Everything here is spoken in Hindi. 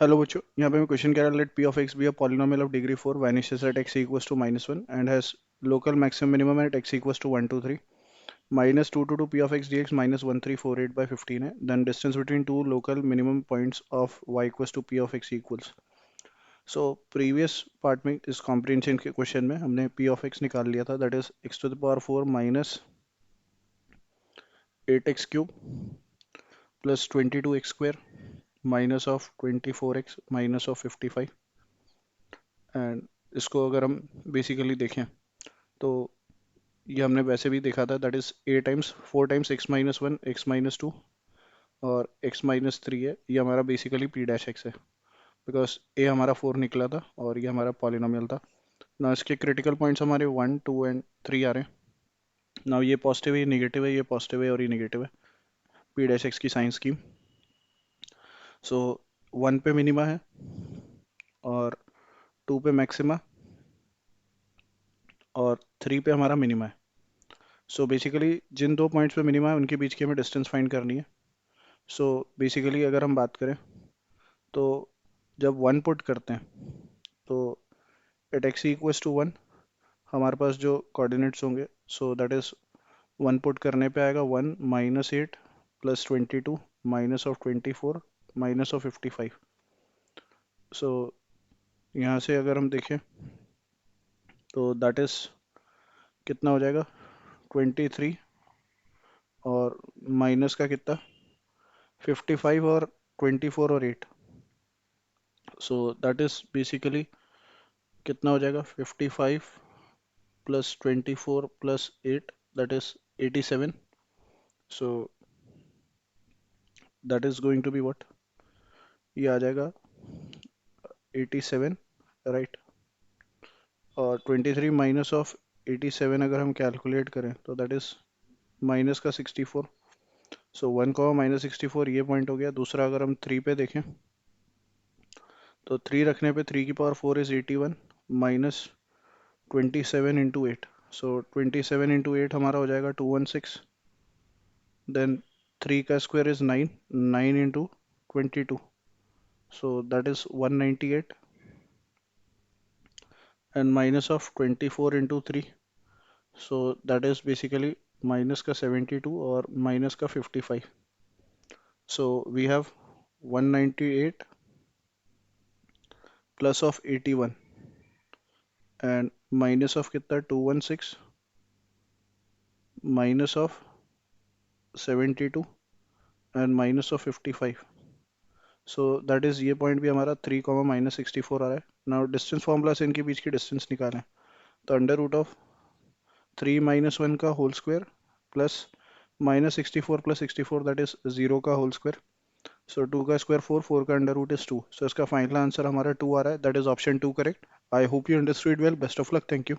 हेलो बच्चों, यहाँ पे मैं क्वेश्चन कह रहा let P of x be a polynomial of degree 4 vanishes at x equals to -1 and has local maximum minimum at x equals to 1 2 3 -2 P of x d x -1348 by 15 है। Then distance between two local minimum points of y equals to P of x equals. So previous part में इस कॉम्प्रिहेंशन के क्वेश्चन में हमने पी ऑफ एक्स निकाल लिया था, that is x to the power 4 minus 8x³ plus 22x² minus of 24x minus of 55। And इसको अगर हम बेसिकली देखें तो ये हमने वैसे भी देखा था, that is a times 4 times x-1 x-2 और x-3 है। ये हमारा बेसिकली p डैश x है, बिकॉज ए हमारा 4 निकला था और ये हमारा पॉलिनोमियल था ना। इसके क्रिटिकल पॉइंट्स हमारे 1 2 एंड 3 आ रहे हैं ना। ये पॉजिटिव है, ये निगेटिव है, ये पॉजिटिव है और ये निगेटिव है, p डैश x की साइन स्कीम। सो 1 पे मिनिमा है और 2 पे मैक्सिमा और 3 पे हमारा मिनिमा है। सो बेसिकली जिन दो पॉइंट्स पे मिनिमा है उनके बीच की हमें डिस्टेंस फाइंड करनी है। सो बेसिकली अगर हम बात करें तो जब 1 पुट करते हैं तो एट एक्स इक्वल्स टू 1 हमारे पास जो कोऑर्डिनेट्स होंगे, सो दैट इज 1 पुट करने पे आएगा 1 -8 plus 22 minus of 24 minus of 55। सो यहाँ से अगर हम देखें तो दैट इज कितना हो जाएगा 23 और माइनस का कितना 55 और 24 और 8। सो दैट इज बेसिकली कितना हो जाएगा 55 plus 24 plus 8 that is 87। So that is going to be what, ये आ जाएगा 87, राइट। और 23 माइनस ऑफ 87 अगर हम कैलकुलेट करें तो दैट इज माइनस का 64। सो 1 को माइनस 64 ये पॉइंट हो गया। दूसरा अगर हम 3 पे देखें तो 3 रखने पे 3 की power 4 is 81 minus 27 into 8। So 27 into 8 हमारा हो जाएगा 216। देन 3 का square is 9, 9 into 22, so that is 198 and minus of 24 into 3, so that is basically minus का 72 और माइनस का 55। So we have 198 plus of 81 and minus of कितना 216 minus of 72 and minus of 55। So that is ये पॉइंट भी हमारा 3 कॉमा माइनस 64 आ रहा है। नाउ डिस्टेंस फॉर्मूला से इनके बीच की डिस्टेंस निकालें तो अंडर रूट ऑफ 3 - 1 का whole square plus -64 plus 64 that is 0 का होल स्क्वायर। सो 2 का स्क्वायर 4, 4 का अंडर रूट इज 2। सो इसका फाइनल आंसर हमारा 2 आ रहा है, that is option 2 correct. I hope you understood well. Best of luck, thank you.